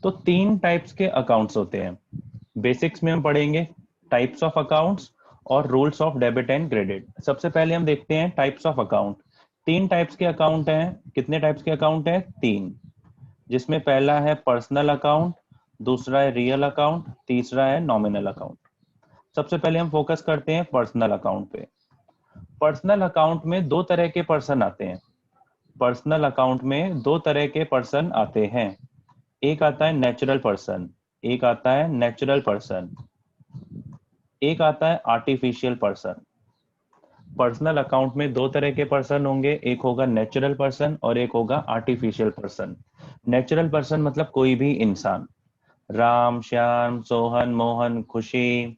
तो तीन टाइप्स के अकाउंट्स होते हैं। बेसिक्स में हम पढ़ेंगे टाइप्स ऑफ अकाउंट्स और rules of debit and credit. सबसे पहले हम देखते हैं टाइप्स ऑफ अकाउंट। तीन टाइप्स के अकाउंट हैं। कितने टाइप्स के अकाउंट हैं? तीन। जिसमें पहला है पर्सनल अकाउंट, दूसरा है रियल अकाउंट, तीसरा है नॉमिनल अकाउंट। सबसे पहले हम फोकस करते हैं पर्सनल अकाउंट पे। पर्सनल अकाउंट में दो तरह के पर्सन आते हैं। पर्सनल अकाउंट में दो तरह के पर्सन आते हैं। एक आता है नेचुरल पर्सन, एक आता है नेचुरल पर्सन, एक आता है आर्टिफिशियल पर्सन। पर्सनल अकाउंट में दो तरह के पर्सन होंगे, एक होगा नेचुरल पर्सन और एक होगा आर्टिफिशियल पर्सन। नेचुरल पर्सन मतलब कोई भी इंसान। राम, श्याम, सोहन, मोहन, खुशी,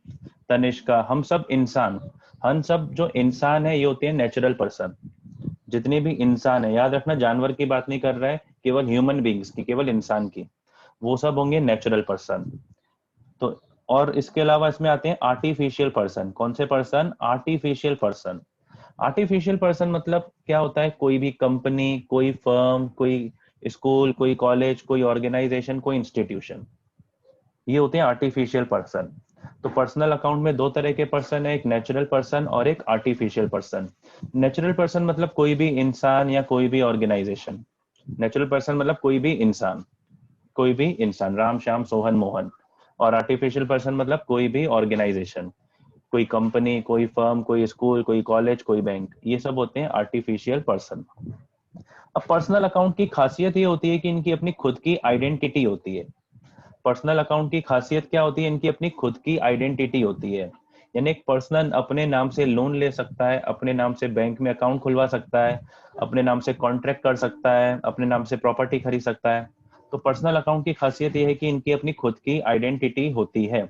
तनिष्का, हम सब इंसान। हम सब जो इंसान है ये होते हैं नेचुरल पर्सन। जितने भी इंसान है, याद रखना जानवर की बात नहीं कर रहा है, केवल ह्यूमन बींग्स की, केवल इंसान की, वो सब होंगे नेचुरल पर्सन। तो और इसके अलावा इसमें आते हैं आर्टिफिशियल पर्सन। कौन से person? Artificial person. Artificial person मतलब क्या होता है? कोई भी कंपनी, कोई फर्म, कोई स्कूल, कोई कॉलेज, कोई ऑर्गेनाइजेशन, कोई इंस्टीट्यूशन, ये होते हैं आर्टिफिशियल पर्सन। तो पर्सनल अकाउंट में दो तरह के पर्सन है, एक नेचुरल पर्सन और एक आर्टिफिशियल पर्सन। नेचुरल पर्सन मतलब कोई भी इंसान या कोई भी ऑर्गेनाइजेशन। नेचुरल पर्सन मतलब कोई भी इंसान, कोई भी इंसान, राम, श्याम, सोहन, मोहन। और आर्टिफिशियल पर्सन मतलब कोई भी ऑर्गेनाइजेशन, कोई कंपनी, कोई फर्म, कोई स्कूल, कोई कॉलेज, कोई बैंक, ये सब होते हैं आर्टिफिशियल पर्सन। अब पर्सनल अकाउंट की खासियत ये होती है कि इनकी अपनी खुद की आइडेंटिटी होती है। पर्सनल अकाउंट की खासियत क्या होती है? इनकी अपनी खुद की आइडेंटिटी होती है। यानी एक पर्सन अपने नाम से लोन ले सकता है, अपने नाम से बैंक में अकाउंट खुलवा सकता है, अपने नाम से कॉन्ट्रैक्ट कर सकता है, अपने नाम से प्रॉपर्टी खरीद सकता है। तो पर्सनल अकाउंट की खासियत यह है कि इनकी अपनी खुद की आइडेंटिटी होती है।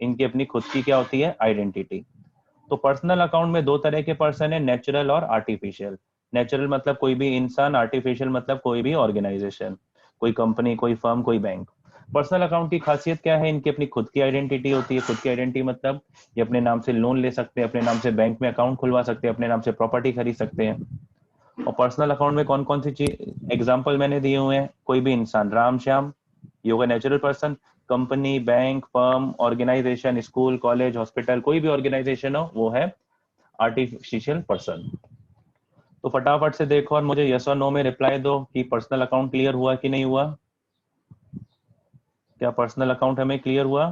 इनकी अपनी खुद की क्या होती है? आइडेंटिटी। तो पर्सनल अकाउंट में दो तरह के पर्सन है, नेचुरल और आर्टिफिशियल। नेचुरल मतलब कोई भी इंसान, आर्टिफिशियल मतलब कोई भी ऑर्गेनाइजेशन, कोई कंपनी, कोई फर्म, कोई बैंक। पर्सनल अकाउंट की खासियत क्या है? इनकी अपनी खुद की आइडेंटिटी होती है। खुद की आइडेंटिटी मतलब ये अपने नाम से लोन ले सकते हैं, अपने नाम से बैंक में अकाउंट खुलवा सकते हैं, अपने नाम से प्रॉपर्टी खरीद सकते हैं। और पर्सनल अकाउंट में कौन कौन सी चीज एग्जाम्पल मैंने दिए हुए हैं? कोई भी इंसान, राम, श्याम, ये होगा natural person. Company, bank, firm, organisation, school, college, hospital, कोई भी ऑर्गेनाइजेशन हो, वो है आर्टिफिशियल पर्सन। तो फटाफट से देखो और मुझे यस और नो में रिप्लाई दो कि पर्सनल अकाउंट क्लियर हुआ कि नहीं हुआ। क्या पर्सनल अकाउंट हमें क्लियर हुआ?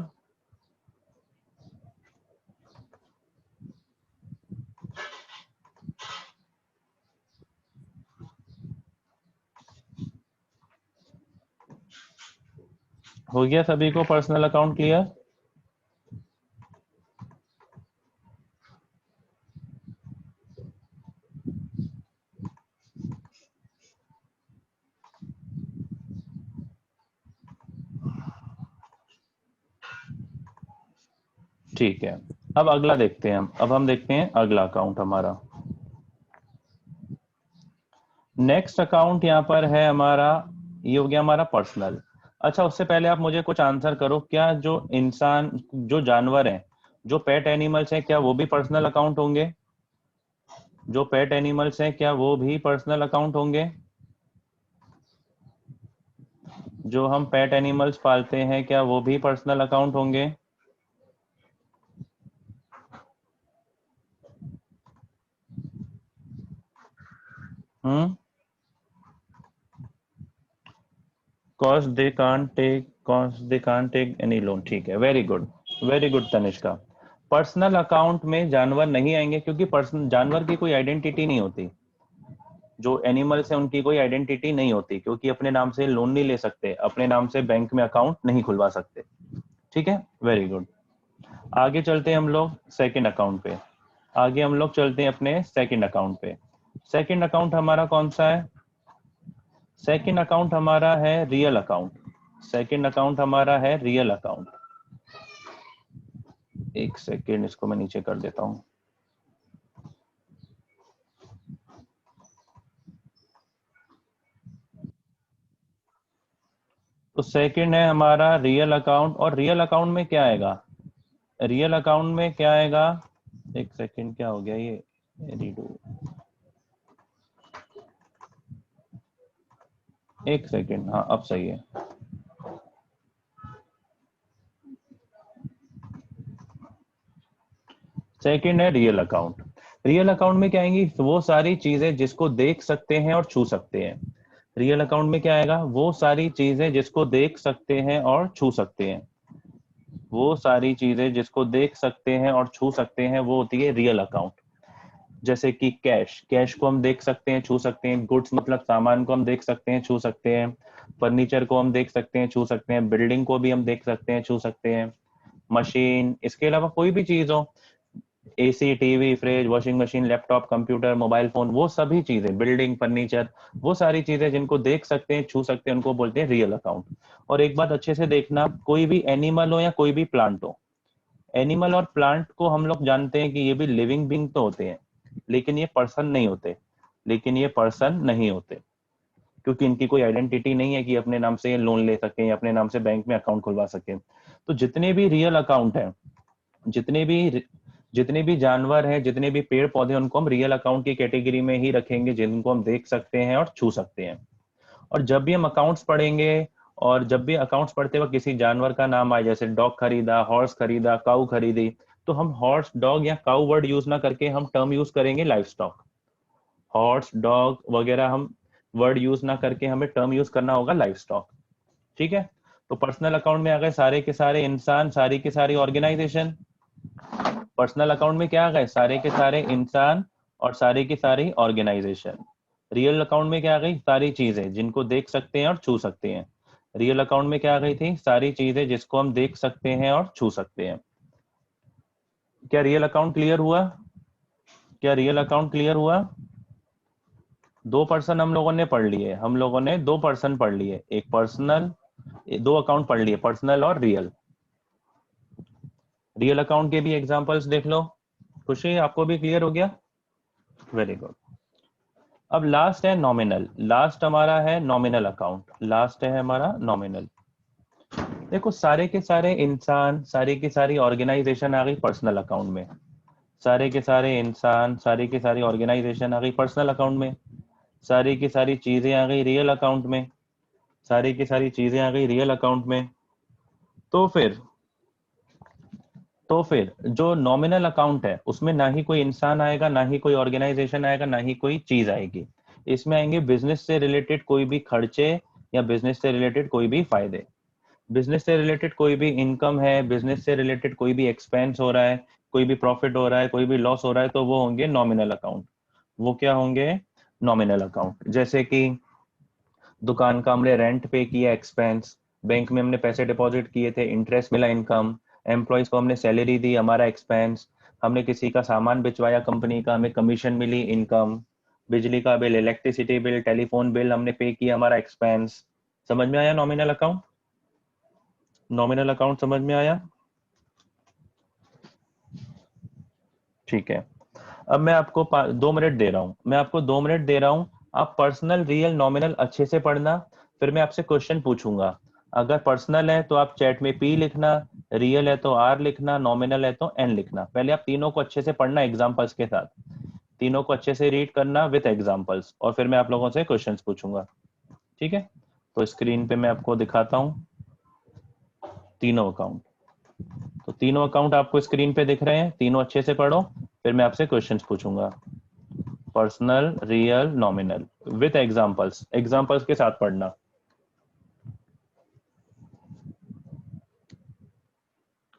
हो गया सभी को पर्सनल अकाउंट क्लियर? ठीक है, अब अगला देखते हैं हम। अब हम देखते हैं अगला अकाउंट हमारा। नेक्स्ट अकाउंट यहाँ पर है हमारा, ये हो गया हमारा पर्सनल। अच्छा, उससे पहले आप मुझे कुछ आंसर करो। क्या जो इंसान, जो जानवर हैं, जो पेट एनिमल्स हैं, क्या वो भी पर्सनल अकाउंट होंगे? जो पेट एनिमल्स हैं क्या वो भी पर्सनल अकाउंट होंगे? जो हम पेट एनिमल्स पालते हैं क्या वो भी पर्सनल अकाउंट होंगे? Hmm. Cause they can't take any loan. ठीक है, very good, very good Tanishka. Personal account में जानवर नहीं आएंगे क्योंकि पर्सनल जानवर की कोई आइडेंटिटी नहीं होती। जो एनिमल्स हैं उनकी कोई आइडेंटिटी नहीं होती क्योंकि अपने नाम से लोन नहीं ले सकते, अपने नाम से बैंक में अकाउंट नहीं खुलवा सकते। ठीक है, वेरी गुड। आगे चलते हैं हम लोग सेकंड अकाउंट पे। आगे हम लोग चलते हैं अपने सेकंड अकाउंट पे। सेकंड अकाउंट हमारा कौन सा है? सेकंड अकाउंट हमारा है रियल अकाउंट। सेकंड अकाउंट हमारा है रियल अकाउंट। एक सेकंड, इसको मैं नीचे कर देता हूं। तो सेकंड है हमारा रियल अकाउंट। और रियल अकाउंट में क्या आएगा? रियल अकाउंट में क्या आएगा? एक सेकंड, क्या हो गया ये? रीडू, एक सेकंड, हाँ अब सही है। सेकंड है रियल अकाउंट। रियल अकाउंट में क्या आएंगी, वो सारी चीजें जिसको देख सकते हैं और छू सकते हैं। रियल अकाउंट में क्या आएगा, वो सारी चीजें जिसको देख सकते हैं और छू सकते हैं। वो सारी चीजें जिसको देख सकते हैं और छू सकते हैं वो होती है रियल अकाउंट। जैसे कि कैश, कैश को हम देख सकते हैं छू सकते हैं। गुड्स मतलब सामान को हम देख सकते हैं छू सकते हैं। फर्नीचर को हम देख सकते हैं छू सकते हैं। बिल्डिंग को भी हम देख सकते हैं छू सकते हैं। मशीन, इसके अलावा कोई भी चीज हो, AC, TV, fridge, washing machine, laptop, computer, mobile phone, वो सभी चीजें, बिल्डिंग, फर्नीचर, वो सारी चीजें जिनको देख सकते हैं छू सकते हैं उनको बोलते हैं रियल अकाउंट। और एक बात अच्छे से देखना, कोई भी एनिमल हो या कोई भी प्लांट हो, एनिमल और प्लांट को हम लोग जानते हैं कि ये भी लिविंग बींग तो होते हैं, लेकिन ये पर्सन नहीं होते। लेकिन ये पर्सन नहीं होते क्योंकि इनकी कोई आइडेंटिटी नहीं है कि अपने नाम से लोन ले सकें या अपने नाम से बैंक में अकाउंट खुलवा सकें। तो जितने भी रियल अकाउंट हैं, जितने भी जितने भी जानवर हैं, जितने भी पेड़ पौधे, उनको हम रियल अकाउंट की कैटेगरी में ही रखेंगे, जिनको हम देख सकते हैं और छू सकते हैं। और जब भी हम अकाउंट्स पढ़ेंगे, और जब भी अकाउंट्स पढ़ते वक्त किसी जानवर का नाम आए, जैसे डॉग खरीदा, हॉर्स खरीदा, काऊ खरीदी, तो हम हॉर्स, डॉग या काऊ वर्ड यूज ना करके हम टर्म यूज करेंगे लाइफ स्टॉक। हॉर्स, डॉग वगैरह हम वर्ड यूज ना करके हमें टर्म यूज करना होगा लाइफ स्टॉक। ठीक है। तो पर्सनल अकाउंट में आ गए सारे के सारे इंसान, सारी की सारी ऑर्गेनाइजेशन। पर्सनल अकाउंट में क्या आ गए, सारे के सारे इंसान और सारी की सारी ऑर्गेनाइजेशन। रियल अकाउंट में क्या आ गई, सारी चीजें जिनको देख सकते हैं और छू सकते हैं। रियल अकाउंट में क्या आ गई थी, सारी चीजें जिसको हम देख सकते हैं और छू सकते हैं। क्या रियल अकाउंट क्लियर हुआ? क्या रियल अकाउंट क्लियर हुआ? दो पर्सन हम लोगों ने पढ़ लिए, हम लोगों ने दो पर्सन पढ़ लिए, एक पर्सनल, दो अकाउंट पढ़ लिए, पर्सनल और रियल। रियल अकाउंट के भी एग्जांपल्स देख लो। खुशी, आपको भी क्लियर हो गया? Very good. अब लास्ट है नॉमिनल। लास्ट हमारा है नॉमिनल अकाउंट। लास्ट है हमारा नॉमिनल। देखो, सारे के सारे इंसान, सारी की सारी ऑर्गेनाइजेशन आ गई पर्सनल अकाउंट में। सारे के सारे इंसान, सारी की सारी ऑर्गेनाइजेशन आ गई पर्सनल अकाउंट में। सारी की सारी चीजें आ गई रियल अकाउंट में। सारी की सारी चीजें आ गई रियल अकाउंट में। तो फिर तो फिर जो नॉमिनल अकाउंट है उसमें ना ही कोई इंसान आएगा, ना ही कोई ऑर्गेनाइजेशन आएगा, ना ही कोई चीज आएगी। इसमें आएंगे बिजनेस से रिलेटेड कोई भी खर्चे या बिजनेस से रिलेटेड कोई भी फायदे। बिजनेस से रिलेटेड कोई भी इनकम है, बिजनेस से रिलेटेड कोई भी एक्सपेंस हो रहा है, कोई भी प्रॉफिट हो रहा है, कोई भी लॉस हो रहा है, तो वो होंगे नॉमिनल अकाउंट। वो क्या होंगे? Nominal account. जैसे कि दुकान का हमने रेंट पे किया, एक्सपेंस। बैंक में हमने पैसे डिपॉजिट किए थे, इंटरेस्ट मिला, इनकम। एम्प्लॉयज को हमने सैलरी दी, हमारा एक्सपेंस। हमने किसी का सामान बिचवाया कंपनी का, हमें कमीशन मिली, इनकम। बिजली का bill, electricity bill, telephone bill हमने पे किया, हमारा एक्सपेंस। समझ में आया नॉमिनल अकाउंट? नॉमिनल अकाउंट समझ में आया? ठीक है। अब मैं आपको 2 मिनट दे रहा हूं, मैं आपको 2 मिनट दे रहा हूं। आप पर्सनल, रियल, नॉमिनल अच्छे से पढ़ना। फिर मैं आपसे क्वेश्चन पूछूंगा। अगर पर्सनल है तो आप चैट में पी लिखना, रियल है तो आर लिखना, नॉमिनल है तो एन लिखना। पहले आप तीनों को अच्छे से पढ़ना एग्जांपल्स के साथ। तीनों को अच्छे से रीड करना विद एग्जांपल्स, और फिर मैं आप लोगों से क्वेश्चंस पूछूंगा। ठीक है। तो स्क्रीन पे मैं आपको दिखाता हूँ तीनों अकाउंट। तो तीनों अकाउंट आपको स्क्रीन पे दिख रहे हैं, तीनों अच्छे से पढ़ो, फिर मैं आपसे क्वेश्चंस पूछूंगा। Personal, real, nominal with examples, examples के साथ पढ़ना।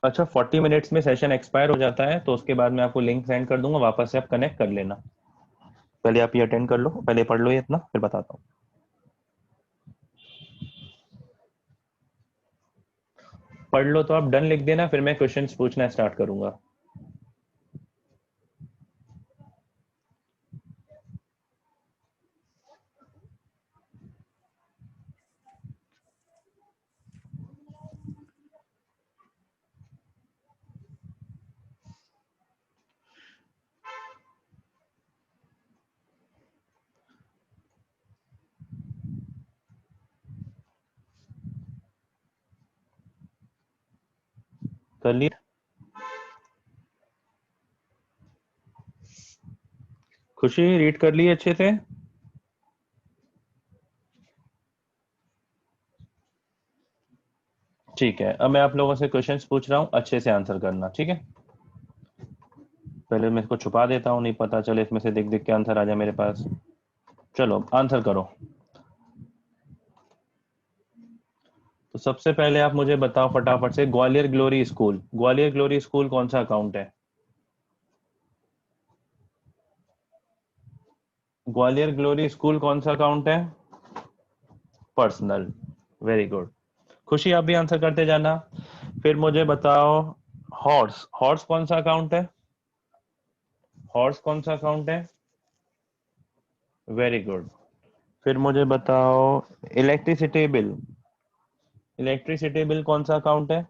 अच्छा, 40 मिनट्स में सेशन एक्सपायर हो जाता है, तो उसके बाद मैं आपको लिंक सेंड कर दूंगा, वापस से आप कनेक्ट कर लेना। पहले आप ये अटेंड कर लो, पहले पढ़ लो ये इतना, फिर बताता हूँ। पढ़ लो तो आप डन लिख देना, फिर मैं क्वेश्चंस पूछना स्टार्ट करूंगा। कर लिए? खुशी, रीड कर लिए अच्छे से? ठीक है। अब मैं आप लोगों से क्वेश्चंस पूछ रहा हूँ, अच्छे से आंसर करना, ठीक है? पहले मैं इसको छुपा देता हूँ, नहीं पता चले इसमें से देख देख के आंसर आ जाए मेरे पास। चलो आंसर करो। तो सबसे पहले आप मुझे बताओ फटाफट से, Gwalior glory school, Gwalior glory school कौन सा अकाउंट है? ग्वालियर ग्लोरी स्कूल कौन सा अकाउंट है? पर्सनल। Very good. खुशी आप भी आंसर करते जाना। फिर मुझे बताओ, हॉर्स, हॉर्स कौन सा अकाउंट है? हॉर्स कौन सा अकाउंट है? Very good. फिर मुझे बताओ, इलेक्ट्रिसिटी बिल, इलेक्ट्रिसिटी बिल कौन सा अकाउंट है?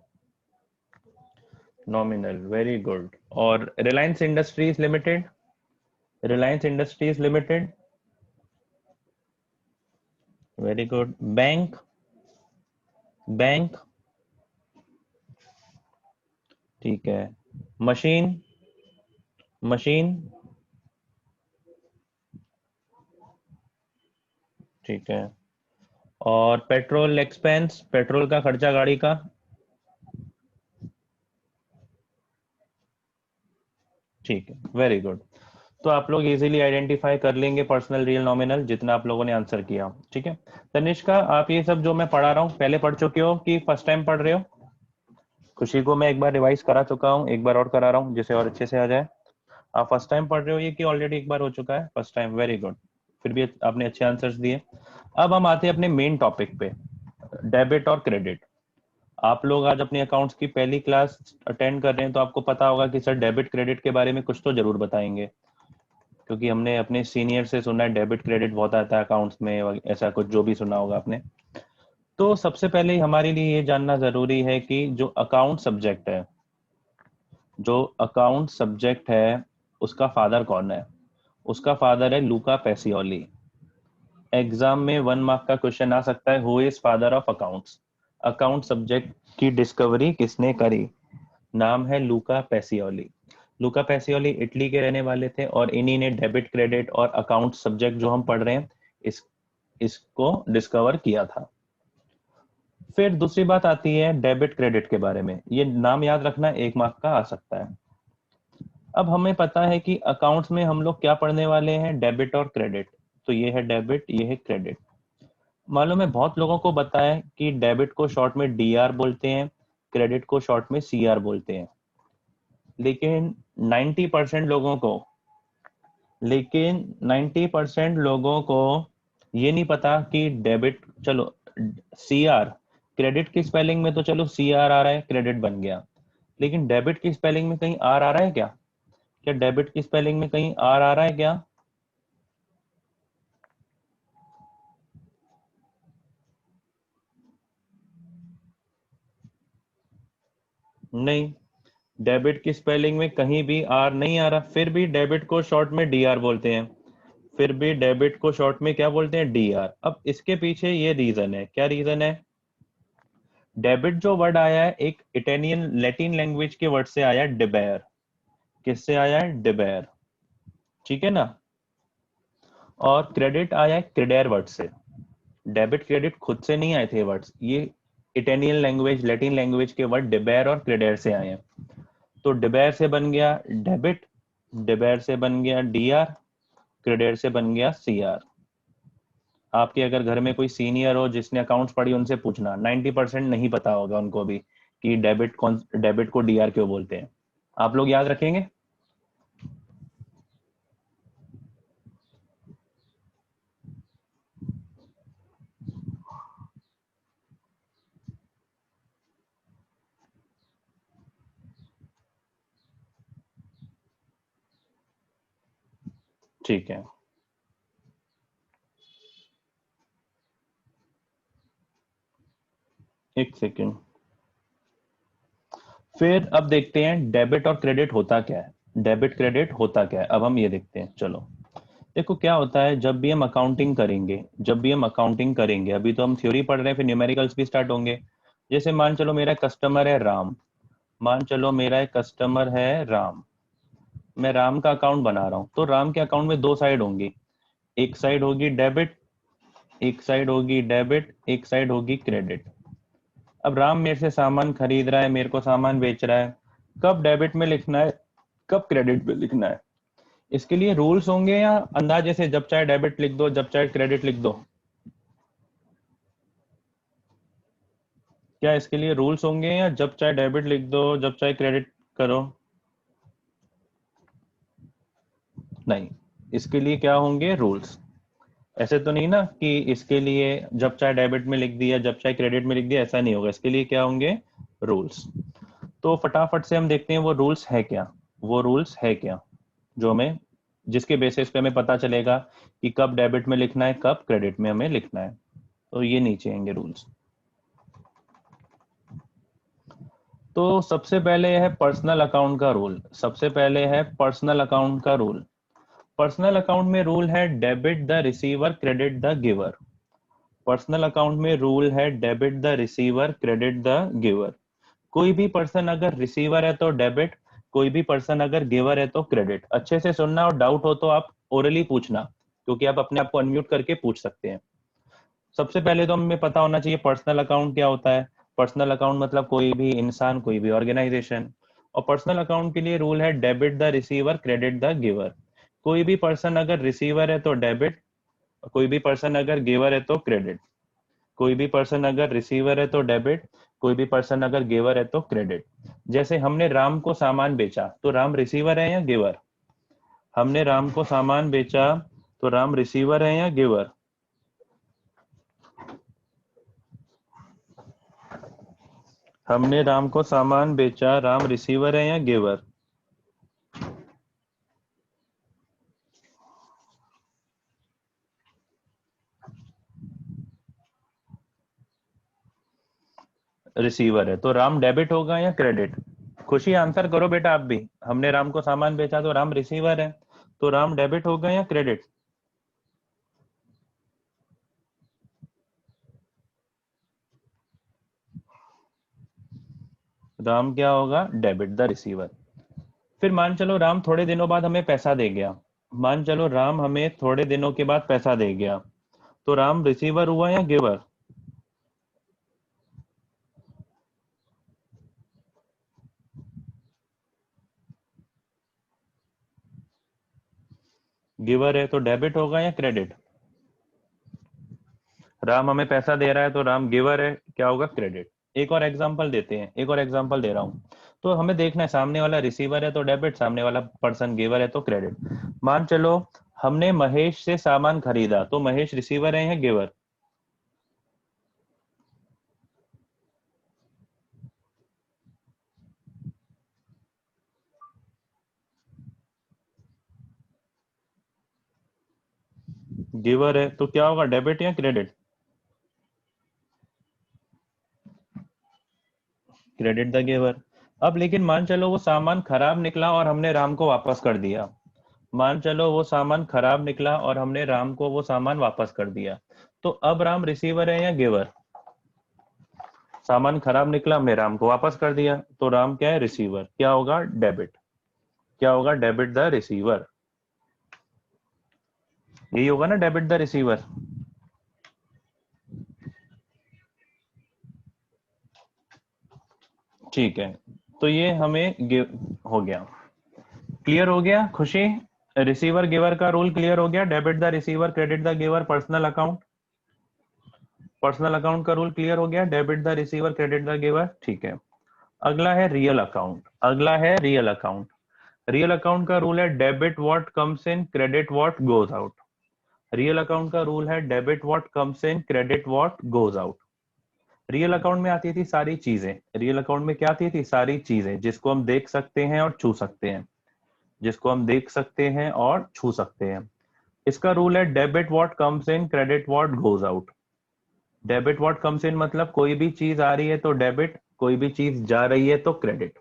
नॉमिनल। Very good. और Reliance Industries Limited, Reliance Industries Limited? Very good. Bank, bank? ठीक है। Machine, machine? ठीक है। और पेट्रोल एक्सपेंस, पेट्रोल का खर्चा गाड़ी का? ठीक है, वेरी गुड। तो आप लोग इजीली आइडेंटिफाई कर लेंगे पर्सनल, रियल, नॉमिनल, जितना आप लोगों ने आंसर किया। ठीक है। तनिष्का, आप ये सब जो मैं पढ़ा रहा हूँ पहले पढ़ चुके हो कि फर्स्ट टाइम पढ़ रहे हो? खुशी को मैं एक बार रिवाइज करा चुका हूँ, एक बार और करा रहा हूँ जिसे और अच्छे से आ जाए। आप फर्स्ट टाइम पढ़ रहे हो ये कि ऑलरेडी एक बार हो चुका है? First time. Very good. फिर भी आपने अच्छे आंसर्स दिए। अब हम आते हैं अपने मेन टॉपिक पे, डेबिट और क्रेडिट। आप लोग आज अपने अकाउंट्स की पहली क्लास अटेंड कर रहे हैं, तो आपको पता होगा कि सर डेबिट क्रेडिट के बारे में कुछ तो जरूर बताएंगे, क्योंकि हमने अपने सीनियर से सुना है डेबिट क्रेडिट बहुत आता है अकाउंट्स में, ऐसा कुछ जो भी सुना होगा आपने। तो सबसे पहले ही हमारे लिए ये जानना जरूरी है कि जो अकाउंट सब्जेक्ट है, जो अकाउंट सब्जेक्ट है उसका फादर कौन है? उसका फादर है लूका पैसियोली। एग्जाम में 1 मार्क का क्वेश्चन आ सकता है, who is father of accounts? Account subject की डिस्कवरी किसने करी? नाम है लूका पैसियोली। लूका पैसियोली इटली के रहने वाले थे और इन्हीं ने डेबिट क्रेडिट और अकाउंट सब्जेक्ट जो हम पढ़ रहे हैं इस इसको डिस्कवर किया था। फिर दूसरी बात आती है डेबिट क्रेडिट के बारे में, ये नाम याद रखना, 1 मार्क का आ सकता है। अब हमें पता है कि अकाउंट्स में हम लोग क्या पढ़ने वाले हैं, डेबिट और क्रेडिट। तो ये है डेबिट, ये है क्रेडिट। मालूम है बहुत लोगों को बताया कि डेबिट को शॉर्ट में डीआर बोलते हैं, क्रेडिट को शॉर्ट में सीआर बोलते हैं, लेकिन 90% लोगों को लेकिन 90% लोगों को ये नहीं पता कि डेबिट, चलो सीआर, क्रेडिट की स्पेलिंग में तो चलो सीआर आ रहा है, क्रेडिट बन गया, लेकिन डेबिट की स्पेलिंग में कहीं आर आ रहा है क्या? क्या डेबिट की स्पेलिंग में कहीं आर आ रहा है क्या? नहीं, डेबिट की स्पेलिंग में कहीं भी आर नहीं आ रहा, फिर भी डेबिट को शॉर्ट में डीआर बोलते हैं, फिर भी डेबिट को शॉर्ट में क्या बोलते हैं, डीआर। अब इसके पीछे ये रीजन है, क्या रीजन है? डेबिट जो वर्ड आया है एक इटालियन लैटिन लैंग्वेज के वर्ड से आया है, डिबेयर। किससे आया है? डिबेयर। ठीक है ना? और क्रेडिट आया है क्रेडेर वर्ड से। डेबिट क्रेडिट खुद से नहीं आए थे वर्ड्स, ये इटालियन लैंग्वेज, लैटिन लैंग्वेज के वर्ड डिबेयर और क्रेडेर से आए हैं। तो डिबेयर से बन गया डेबिट, डिबेयर से बन गया डीआर, क्रेडेर से बन गया सीआर। आपके अगर घर में कोई सीनियर हो जिसने अकाउंट्स पढ़ी, उनसे पूछना, 90% नहीं पता होगा उनको भी कि डेबिट को डीआर क्यों बोलते हैं। आप लोग याद रखेंगे? ठीक है। एक सेकेंड। फिर अब देखते हैं डेबिट और क्रेडिट होता क्या है, डेबिट क्रेडिट होता क्या है, अब हम ये देखते हैं। चलो देखो क्या होता है, जब भी हम अकाउंटिंग करेंगे, जब भी हम अकाउंटिंग करेंगे, अभी तो हम थ्योरी पढ़ रहे हैं, फिर न्यूमेरिकल्स भी स्टार्ट होंगे। जैसे मान चलो मेरा कस्टमर है राम, मान चलो मेरा एक कस्टमर है राम, मैं राम का अकाउंट बना रहा हूँ, तो राम के अकाउंट में दो साइड होंगी, एक साइड होगी डेबिट, एक साइड होगी डेबिट, एक साइड होगी क्रेडिट। अब राम मेरे से सामान खरीद रहा है, मेरे को सामान बेच रहा है, कब डेबिट में लिखना है, कब क्रेडिट पे लिखना है। इसके लिए रूल्स होंगे या अंदाजे से जब चाहे डेबिट लिख दो जब चाहे क्रेडिट लिख दो? क्या इसके लिए रूल्स होंगे या जब चाहे डेबिट लिख दो जब चाहे क्रेडिट करो? नहीं, इसके लिए क्या होंगे? रूल्स। ऐसे तो नहीं ना कि इसके लिए जब चाहे डेबिट में लिख दिया जब चाहे क्रेडिट में लिख दिया, ऐसा नहीं होगा। इसके लिए क्या होंगे? रूल्स। तो फटाफट से हम देखते हैं वो रूल्स है क्या। वो रूल्स है क्या जो हमें, जिसके बेसिस पे हमें पता चलेगा कि कब डेबिट में लिखना है कब क्रेडिट में हमें लिखना है। तो ये नीचे आएंगे रूल्स। तो सबसे पहले है पर्सनल अकाउंट का रूल। सबसे पहले है पर्सनल अकाउंट का रूल। पर्सनल अकाउंट में रूल है debit the receiver credit the giver. Personal account में रूल है debit the receiver credit the giver. कोई भी पर्सन अगर रिसीवर है तो डेबिट, कोई भी पर्सन अगर गिवर है तो क्रेडिट। अच्छे से सुनना और डाउट हो तो आप ओरली पूछना, क्योंकि आप अपने आप को अनम्यूट करके पूछ सकते हैं। सबसे पहले तो हमें पता होना चाहिए पर्सनल अकाउंट क्या होता है। पर्सनल अकाउंट मतलब कोई भी इंसान, कोई भी ऑर्गेनाइजेशन। और पर्सनल अकाउंट के लिए रूल है debit the receiver credit the giver. कोई भी पर्सन अगर रिसीवर है तो डेबिट, कोई भी पर्सन अगर गिवर है तो क्रेडिट। कोई भी पर्सन अगर रिसीवर है तो डेबिट, कोई भी पर्सन अगर गिवर है तो क्रेडिट। जैसे हमने राम को सामान बेचा तो राम रिसीवर है या गिवर? हमने राम को सामान बेचा तो राम रिसीवर है या गिवर? हमने राम को सामान बेचा, राम रिसीवर है या गिवर? रिसीवर है तो राम डेबिट होगा या क्रेडिट? खुशी आंसर करो बेटा आप भी। हमने राम को सामान बेचा तो राम रिसीवर है, तो राम डेबिट होगा या क्रेडिट? राम क्या होगा? Debit the receiver. फिर मान चलो राम थोड़े दिनों बाद हमें पैसा दे गया। मान चलो राम हमें थोड़े दिनों के बाद पैसा दे गया, तो राम रिसीवर हुआ या गिवर? गिवर है तो डेबिट होगा या क्रेडिट? राम हमें पैसा दे रहा है तो राम गिवर है, क्या होगा? क्रेडिट। एक और एग्जांपल देते हैं, एक और एग्जांपल दे रहा हूं। तो हमें देखना है सामने वाला रिसीवर है तो डेबिट, सामने वाला पर्सन गिवर है तो क्रेडिट। मान चलो हमने महेश से सामान खरीदा, तो महेश रिसीवर है या गिवर? गिवर है तो क्या होगा? डेबिट या क्रेडिट? Credit the giver. अब लेकिन मान चलो वो सामान खराब निकला और हमने राम को वापस कर दिया। मान चलो वो सामान खराब निकला और हमने राम को वो सामान वापस कर दिया, तो अब राम रिसीवर है या गिवर? सामान खराब निकला, हमने राम को वापस कर दिया, तो राम क्या है? रिसीवर। क्या होगा? डेबिट। क्या होगा? Debit the receiver. यही होगा ना, डेबिट द रिसीवर। ठीक है, तो ये हमें हो गया। क्लियर हो गया खुशी? रिसीवर गिवर का रूल क्लियर हो गया। Debit the receiver credit the giver personal account. Personal account का रूल क्लियर हो गया, debit the receiver credit the giver. ठीक है, अगला है रियल अकाउंट। अगला है रियल अकाउंट। रियल अकाउंट का रूल है debit what comes in credit what goes out. Real account का रूल है debit what comes in credit what goes out. Real account में आती थी सारी चीजें। रियल अकाउंट में क्या आती थी? सारी चीजें जिसको हम देख सकते हैं और छू सकते हैं। जिसको हम देख सकते हैं और छू सकते हैं। इसका रूल है debit what comes in credit what goes out. Debit what comes इन मतलब कोई भी चीज आ रही है तो डेबिट, कोई भी चीज जा रही है तो credit.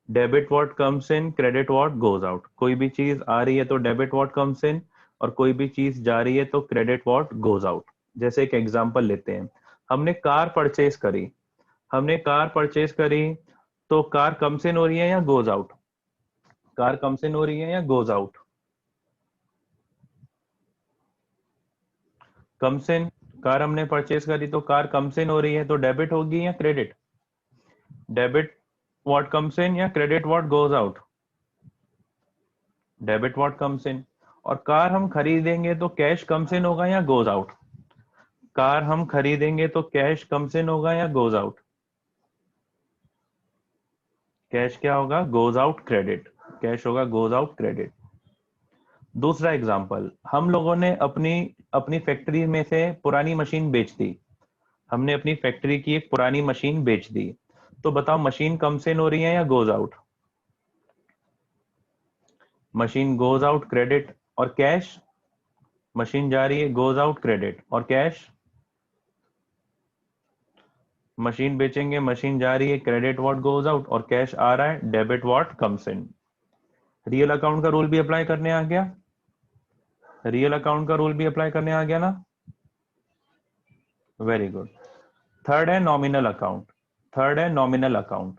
Debit what comes in credit what goes out. कोई भी चीज आ रही है तो डेबिट व्हाट कम्स इन, और कोई भी चीज जा रही है तो क्रेडिट व्हाट गोज आउट। जैसे एक एग्जांपल लेते हैं, हमने कार परचेज करी। हमने कार परचेज करी तो कार कम्स इन हो रही है या goes out? Car comes in हो रही है या goes out? Comes in. Car हमने परचेज करी तो कार कम्स इन हो रही है, तो डेबिट होगी या credit? Debit what comes in या credit what goes out? Debit what comes in. और कार हम खरीदेंगे तो कैश कम्स इन होगा या गोज आउट? कार हम खरीदेंगे तो कैश कम्स इन होगा या गोज आउट? कैश क्या होगा? Goes out credit. कैश होगा गोज आउट क्रेडिट। दूसरा एग्जांपल, हम लोगों ने अपनी अपनी फैक्ट्री में से पुरानी मशीन बेच दी। हमने अपनी फैक्ट्री की एक पुरानी मशीन बेच दी, तो बताओ मशीन कम्स इन हो रही है या goes out? Machine goes out credit. और कैश, मशीन जा रही है गोज आउट क्रेडिट, और कैश, मशीन बेचेंगे मशीन जा रही है क्रेडिट व्हाट गोज आउट, और कैश आ रहा है debit what comes in. Real account का रूल भी अप्लाई करने आ गया। रियल अकाउंट का रूल भी अप्लाई करने आ गया ना? Very good. थर्ड है नॉमिनल अकाउंट। थर्ड है नॉमिनल अकाउंट।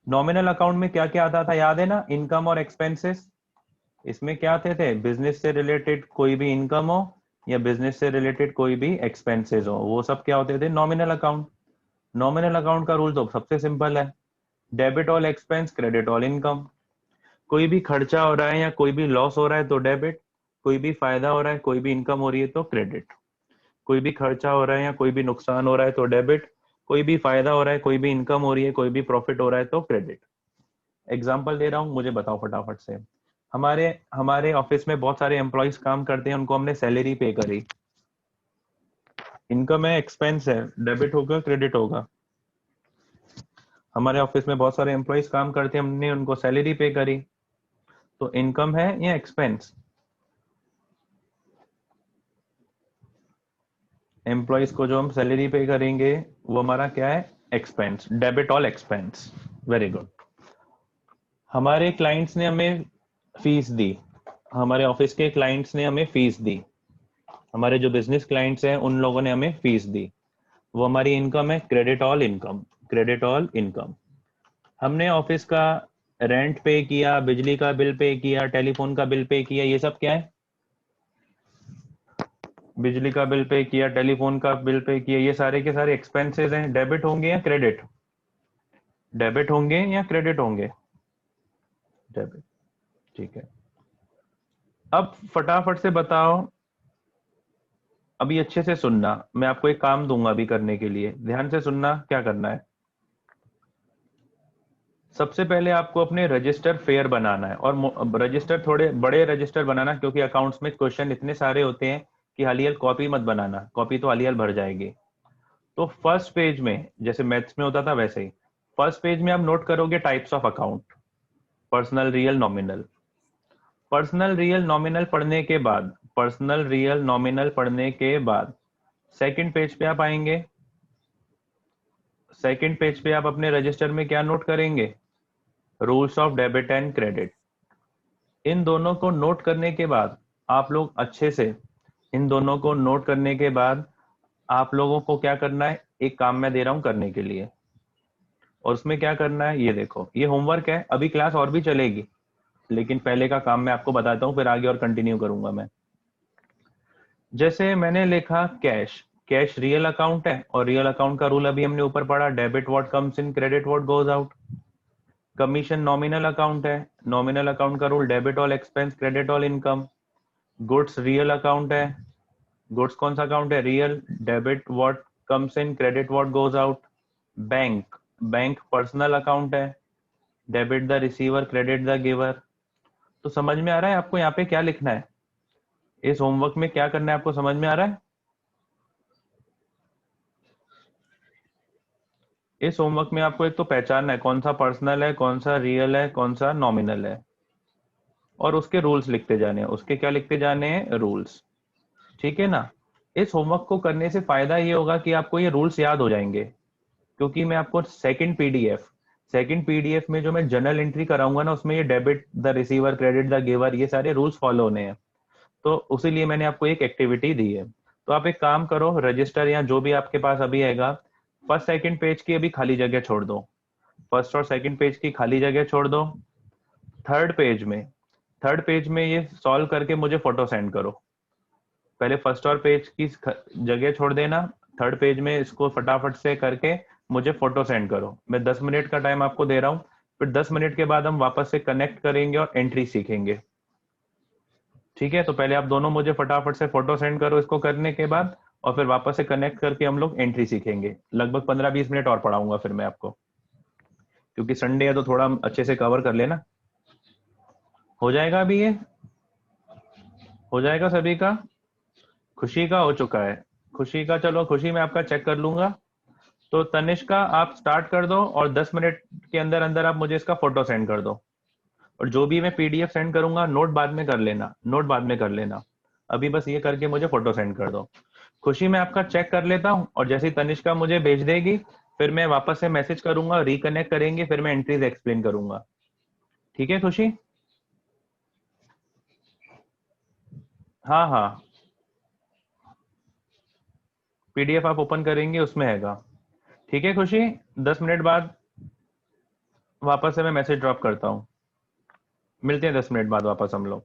नॉमिनल अकाउंट में क्या क्या आता था, याद है ना? इनकम और एक्सपेंसेस। इसमें क्या थे बिजनेस से रिलेटेड कोई भी इनकम हो या बिजनेस से रिलेटेड कोई भी एक्सपेंसेस हो, वो सब क्या होते थे? Nominal account. नॉमिनल अकाउंट का रूल तो सबसे सिंपल है, debit all expense credit all income. कोई भी खर्चा हो रहा है या कोई भी लॉस हो रहा है तो डेबिट, कोई भी फायदा हो रहा है कोई भी इनकम हो रही है तो क्रेडिट। कोई भी खर्चा हो रहा है या कोई भी नुकसान हो रहा है तो डेबिट, कोई भी फायदा हो रहा है कोई भी इनकम हो रही है कोई भी प्रॉफिट हो रहा है तो क्रेडिट। एग्जाम्पल दे रहा हूँ, मुझे बताओ फटाफट से। हमारे हमारे ऑफिस में बहुत सारे एम्प्लॉयज काम करते हैं, उनको हमने सैलरी पे करी। इनकम है एक्सपेंस है, डेबिट होगा क्रेडिट होगा? हमारे ऑफिस में बहुत सारे एम्प्लॉयज काम करते हैं, हमने उनको सैलरी पे करी, तो इनकम है या एक्सपेंस? एम्प्लॉयज को जो हम सैलरी पे करेंगे वो हमारा क्या है? Expense, debit all expense. Very good. हमारे क्लाइंट्स ने हमें फीस दी, हमारे ऑफिस के क्लाइंट्स ने हमें फीस दी, हमारे जो बिजनेस क्लाइंट्स हैं उन लोगों ने हमें फीस दी, वो हमारी इनकम है credit all income. Credit all income. हमने ऑफिस का रेंट पे किया, बिजली का बिल पे किया, टेलीफोन का बिल पे किया, ये सब क्या है? बिजली का बिल पे किया, टेलीफोन का बिल पे किया, ये सारे के सारे एक्सपेंसेस हैं, डेबिट होंगे या क्रेडिट? डेबिट होंगे या क्रेडिट होंगे? डेबिट। ठीक है, अब फटाफट से बताओ, अभी अच्छे से सुनना, मैं आपको एक काम दूंगा अभी करने के लिए, ध्यान से सुनना क्या करना है। सबसे पहले आपको अपने रजिस्टर फेयर बनाना है, और रजिस्टर थोड़े बड़े रजिस्टर बनाना, क्योंकि अकाउंट्स में क्वेश्चन इतने सारे होते हैं कि हालियल कॉपी मत बनाना, कॉपी तो हालियल भर जाएगी। तो फर्स्ट पेज में जैसे मैथ्स में होता था वैसे ही, फर्स्ट पेज में आप नोट करोगे types of account, personal real nominal. Personal real nominal पढ़ने के बाद, पर्सनल रियल नॉमिनल पढ़ने के बाद सेकंड पेज पे आप आएंगे। सेकंड पेज पे आप अपने रजिस्टर में क्या नोट करेंगे? Rules of debit and credit. इन दोनों को नोट करने के बाद आप लोग अच्छे से, इन दोनों को नोट करने के बाद आप लोगों को क्या करना है, एक काम मैं दे रहा हूं करने के लिए, और उसमें क्या करना है ये देखो, ये होमवर्क है, अभी क्लास और भी चलेगी, लेकिन पहले का काम मैं आपको बताता हूँ, फिर आगे और कंटिन्यू करूंगा मैं। जैसे मैंने लिखा कैश, कैश रियल अकाउंट है, और रियल अकाउंट का रूल अभी हमने ऊपर पढ़ा, debit what comes in credit what goes out. Commission nominal account है, नॉमिनल अकाउंट का rule debit all expense credit all income. Goods real account है, गुड्स कौन सा अकाउंट है? Real, debit what comes in credit what goes out. Bank, bank personal account है, debit the receiver credit the giver. तो समझ में आ रहा है आपको यहाँ पे क्या लिखना है, इस होमवर्क में क्या करना है, आपको समझ में आ रहा है? इस होमवर्क में आपको एक तो पहचानना है कौन सा पर्सनल है, कौन सा रियल है, कौन सा नॉमिनल है, और उसके रूल्स लिखते जाने हैं, उसके क्या लिखते जाने हैं? रूल्स। ठीक है ना? इस होमवर्क को करने से फायदा ये होगा कि आपको ये रूल्स याद हो जाएंगे, क्योंकि मैं आपको सेकंड पीडीएफ में जो मैं जर्नल एंट्री कराऊंगा ना, उसमें ये debit the receiver credit the giver ये सारे रूल्स फॉलो होने हैं, तो उसीलिए मैंने आपको एक एक्टिविटी दी है। तो आप एक काम करो, रजिस्टर या जो भी आपके पास अभी आएगा, फर्स्ट सेकंड पेज की अभी खाली जगह छोड़ दो, फर्स्ट और सेकंड पेज की खाली जगह छोड़ दो। थर्ड पेज में, थर्ड पेज में ये सॉल्व करके मुझे फोटो सेंड करो। पहले फर्स्ट और पेज की जगह छोड़ देना, थर्ड पेज में इसको फटाफट से करके मुझे फोटो सेंड करो। मैं 10 मिनट का टाइम आपको दे रहा हूँ, फिर 10 मिनट के बाद हम वापस से कनेक्ट करेंगे और एंट्री सीखेंगे। ठीक है, तो पहले आप दोनों मुझे फटाफट से फोटो सेंड करो इसको करने के बाद, और फिर वापस से कनेक्ट करके हम लोग एंट्री सीखेंगे। लगभग 15-20 मिनट और पढ़ाऊंगा फिर मैं आपको, क्योंकि संडे है तो थोड़ा अच्छे से कवर कर लेना। हो जाएगा अभी ये? हो जाएगा सभी का? खुशी का हो चुका है? खुशी का, चलो खुशी मैं आपका चेक कर लूंगा। तो तनिष्का आप स्टार्ट कर दो, और 10 मिनट के अंदर अंदर आप मुझे इसका फोटो सेंड कर दो। और जो भी मैं पीडीएफ सेंड करूंगा नोट बाद में कर लेना, नोट बाद में कर लेना। अभी बस ये करके मुझे फोटो सेंड कर दो। खुशी मैं आपका चेक कर लेता हूँ, और जैसे ही तनिष्का मुझे भेज देगी फिर मैं वापस से मैसेज करूंगा, रिकनेक्ट करेंगे, फिर मैं एंट्रीज एक्सप्लेन करूंगा। ठीक है खुशी? हाँ हाँ, पीडीएफ आप ओपन करेंगे उसमें हैगा। ठीक है खुशी, 10 मिनट बाद वापस से मैं मैसेज ड्रॉप करता हूँ। मिलते हैं 10 मिनट बाद वापस हम लोग।